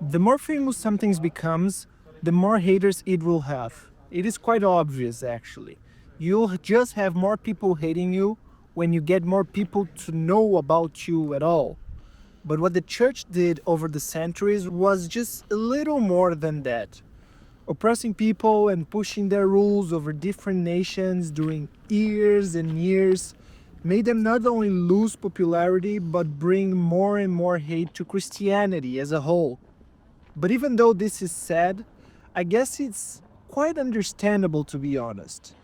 The more famous something becomes, the more haters it will have. It is quite obvious, actually. You'll just have more people hating you when you get more people to know about you at all. But what the church did over the centuries was just a little more than that. Oppressing people and pushing their rules over different nations during years and years made them not only lose popularity but bring more and more hate to Christianity as a whole. But even though this is sad, I guess it's quite understandable, to be honest.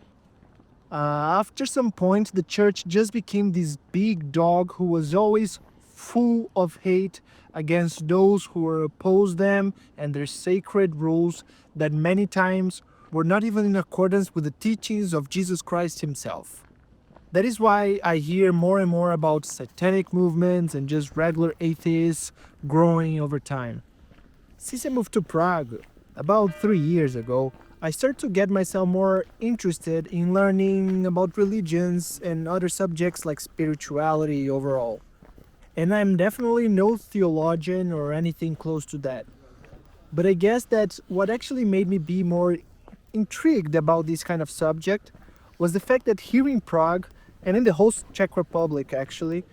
After some point, the church just became this big dog who was always full of hate against those who were opposed them and their sacred rules that many times were not even in accordance with the teachings of Jesus Christ himself. That is why I hear more and more about satanic movements and just regular atheists growing over time. Since I moved to Prague about 3 years ago, I started to get myself more interested in learning about religions and other subjects like spirituality overall. And I'm definitely no theologian or anything close to that. But I guess that what actually made me be more intrigued about this kind of subject was the fact that here in Prague, and in the whole Czech Republic actually,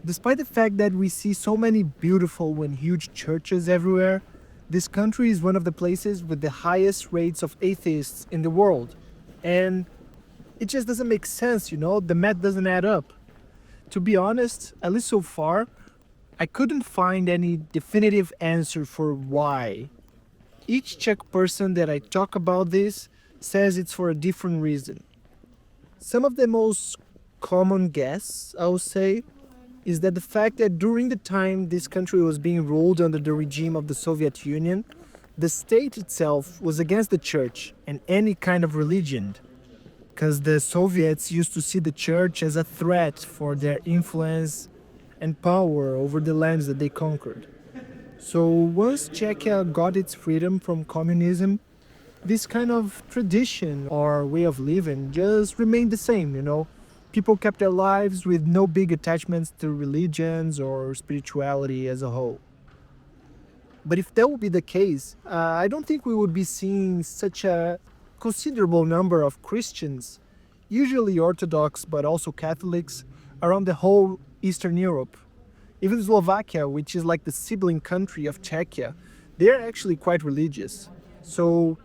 despite the fact that we see so many beautiful and huge churches everywhere, this country is one of the places with the highest rates of atheists in the world. And it just doesn't make sense, the math doesn't add up. To be honest, at least so far, I couldn't find any definitive answer for why. Each Czech person that I talk about this says it's for a different reason. Some of the most common guess, I would say, is that the fact that during the time this country was being ruled under the regime of the Soviet Union, the state itself was against the church and any kind of religion, because the Soviets used to see the church as a threat for their influence and power over the lands that they conquered. So once Czechia got its freedom from communism, this kind of tradition or way of living just remained the same. People kept their lives with no big attachments to religions or spirituality as a whole. But if that would be the case, I don't think we would be seeing such a considerable number of Christians, usually Orthodox but also Catholics, around the whole Eastern Europe. Even Slovakia, which is like the sibling country of Czechia, they're actually quite religious. So,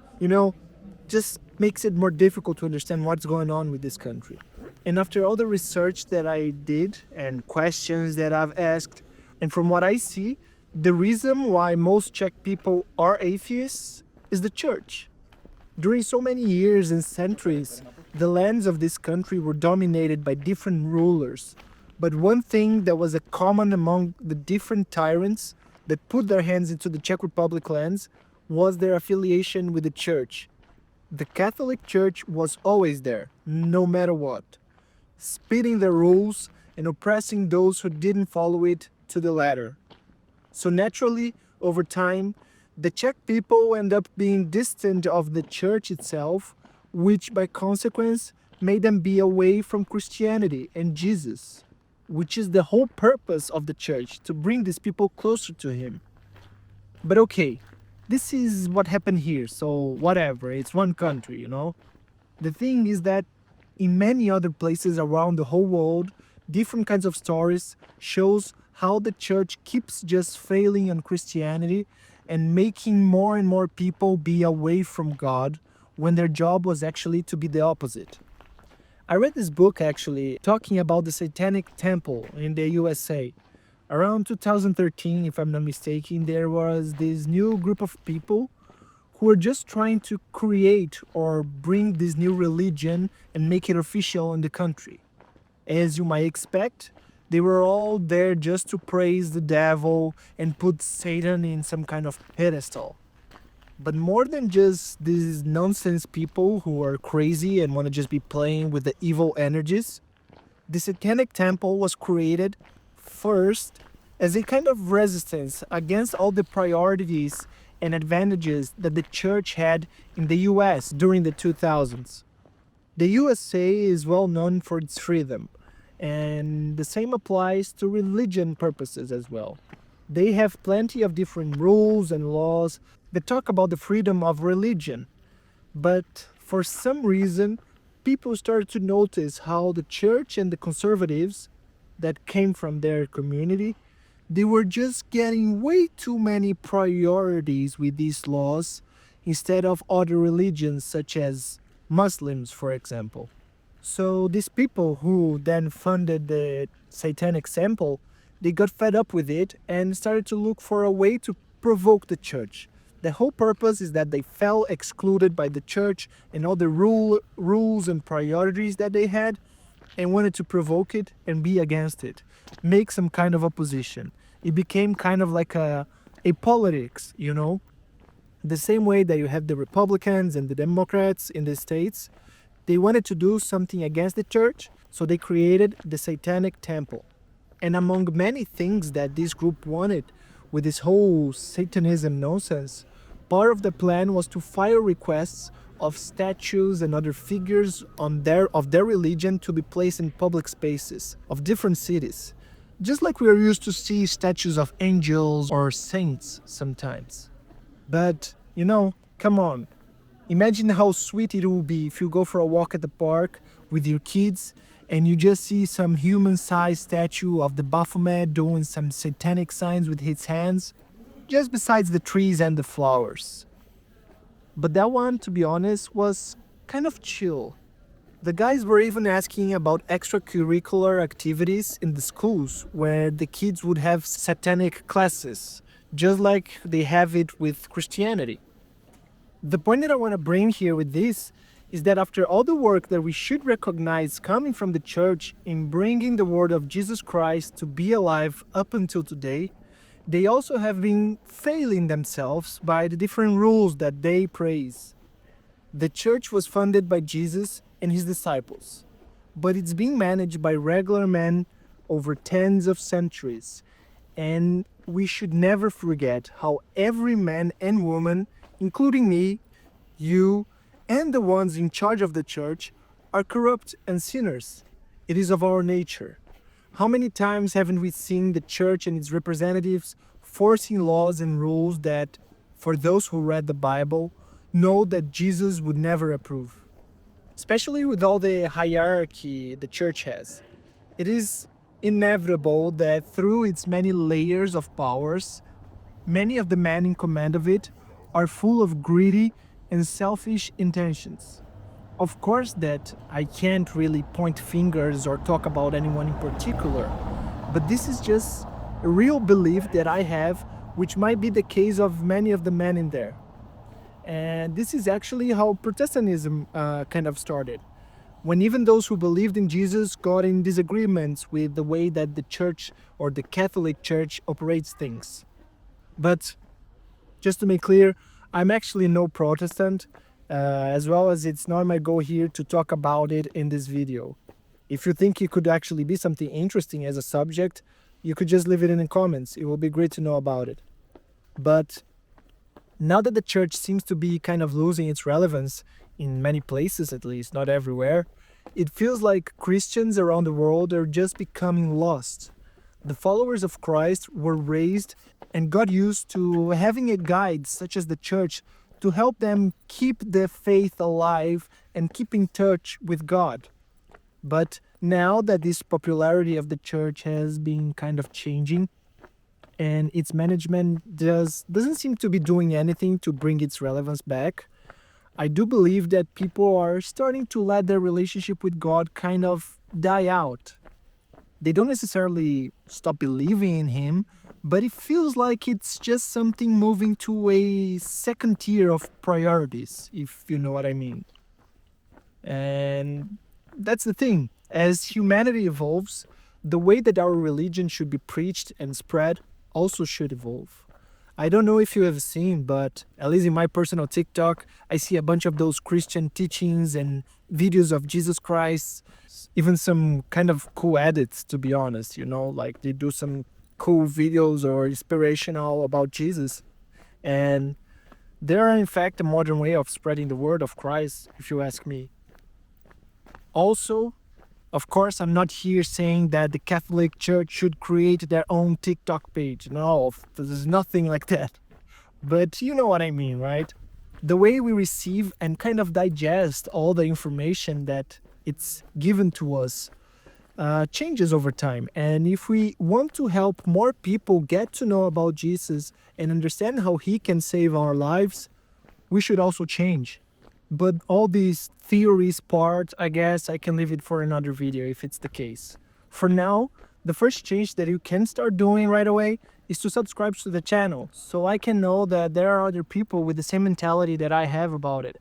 just makes it more difficult to understand what's going on with this country. And after all the research that I did and questions that I've asked, and from what I see, the reason why most Czech people are atheists is the church. During so many years and centuries, the lands of this country were dominated by different rulers. But one thing that was a common among the different tyrants that put their hands into the Czech Republic lands was their affiliation with the church. The Catholic Church was always there, no matter what, spitting the rules and oppressing those who didn't follow it to the letter. So naturally, over time, the Czech people end up being distant of the church itself, which by consequence made them be away from Christianity and Jesus, which is the whole purpose of the church, to bring these people closer to him. But okay, this is what happened here, so whatever, it's one country. The thing is that in many other places around the whole world, different kinds of stories shows how the church keeps just failing on Christianity and making more and more people be away from God when their job was actually to be the opposite. I read this book actually talking about the Satanic Temple in the USA. Around 2013, if I'm not mistaken, there was this new group of people who were just trying to create or bring this new religion and make it official in the country. As you might expect, they were all there just to praise the devil and put Satan in some kind of pedestal. But more than just these nonsense people who are crazy and want to just be playing with the evil energies, the Satanic Temple was created first as a kind of resistance against all the priorities and advantages that the church had in the US during the 2000s. The USA is well known for its freedom, and the same applies to religion purposes as well. They have plenty of different rules and laws that talk about the freedom of religion. But for some reason, people started to notice how the church and the conservatives that came from their community, they were just getting way too many priorities with these laws instead of other religions such as Muslims, for example. So these people who then funded the Satanic Temple, they got fed up with it and started to look for a way to provoke the church. The whole purpose is that they felt excluded by the church and all the rules and priorities that they had, and wanted to provoke it and be against it, make some kind of opposition. It became kind of like a politics, you know? The same way that you have the Republicans and the Democrats in the States, they wanted to do something against the church, so they created the Satanic Temple. And among many things that this group wanted with this whole Satanism nonsense, part of the plan was to file requests of statues and other figures of their religion to be placed in public spaces of different cities. Just like we are used to see statues of angels or saints sometimes. But, come on. Imagine how sweet it will be if you go for a walk at the park with your kids and you just see some human-sized statue of the Baphomet doing some satanic signs with his hands, just besides the trees and the flowers. But that one, to be honest, was kind of chill. The guys were even asking about extracurricular activities in the schools where the kids would have satanic classes, just like they have it with Christianity. The point that I want to bring here with this is that after all the work that we should recognize coming from the church in bringing the word of Jesus Christ to be alive up until today, they also have been failing themselves by the different rules that they praise. The church was funded by Jesus and his disciples, but it's being managed by regular men over tens of centuries. And we should never forget how every man and woman, including me, you, and the ones in charge of the church, are corrupt and sinners. It is of our nature. How many times haven't we seen the church and its representatives forcing laws and rules that, for those who read the Bible, know that Jesus would never approve? Especially with all the hierarchy the church has. It is inevitable that through its many layers of powers, many of the men in command of it are full of greedy and selfish intentions. Of course that I can't really point fingers or talk about anyone in particular, but this is just a real belief that I have, which might be the case of many of the men in there. And this is actually how Protestantism kind of started. When even those who believed in Jesus got in disagreements with the way that the church or the Catholic Church operates things. But just to make clear, I'm actually no Protestant, as well as it's not my goal here to talk about it in this video. If you think it could actually be something interesting as a subject, you could just leave it in the comments. It will be great to know about it. But now that the church seems to be kind of losing its relevance, in many places at least, not everywhere, it feels like Christians around the world are just becoming lost. The followers of Christ were raised and got used to having a guide such as the church to help them keep their faith alive and keep in touch with God. But now that this popularity of the church has been kind of changing, and its management doesn't seem to be doing anything to bring its relevance back, I do believe that people are starting to let their relationship with God kind of die out. They don't necessarily stop believing in him, but it feels like it's just something moving to a second tier of priorities, if you know what I mean. And that's the thing. As humanity evolves, the way that our religion should be preached and spread also should evolve. I don't know if you have seen, but at least in my personal TikTok, I see a bunch of those Christian teachings and videos of Jesus Christ, even some kind of cool edits, to be honest, like they do some cool videos or inspirational about Jesus. And they are in fact a modern way of spreading the word of Christ, if you ask me. Also, Of course, I'm not here saying that the Catholic Church should create their own TikTok page. No, there's nothing like that. But you know what I mean, right? The way we receive and kind of digest all the information that it's given to us changes over time. And if we want to help more people get to know about Jesus and understand how he can save our lives, we should also change. But all these theories part, I guess I can leave it for another video if it's the case. For now, the first change that you can start doing right away is to subscribe to the channel so I can know that there are other people with the same mentality that I have about it.